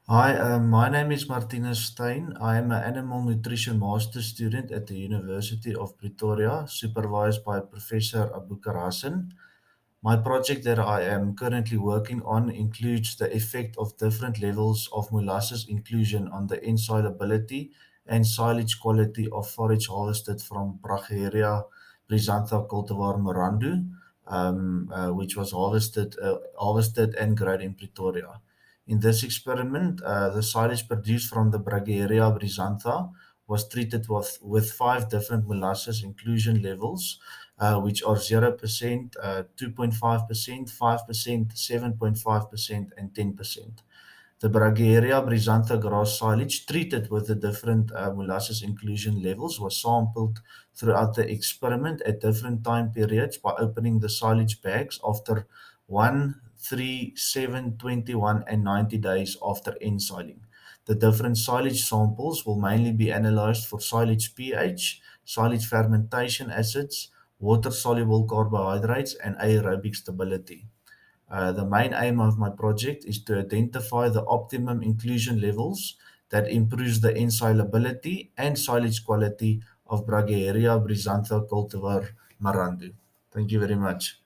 Hi, my name is Martinus Stein. I am an Animal Nutrition Master student at the University of Pretoria, supervised by Professor Abukar Hassan. My project that I am currently working on includes the effect of different levels of molasses inclusion on the insolubility and silage quality of forage harvested from Brachyria brisantha cultivar Morandu, which was harvested and grown in Pretoria. In this experiment, the silage produced from the Brachyria brisantha was treated with five different molasses inclusion levels, which are 0%, 2.5%, 5%, 7.5%, and 10%. The Brachyria brisantha grass silage treated with the different molasses inclusion levels was sampled throughout the experiment at different time periods by opening the silage bags after 1, 3, 7, 21, and 90 days after ensiling. The different silage samples will mainly be analyzed for silage pH, silage fermentation acids, water-soluble carbohydrates, and aerobic stability. The main aim of my project is to identify the optimum inclusion levels that improves the insolubility and silage quality of Brachyria brisantha cultivar Marandu. Thank you very much.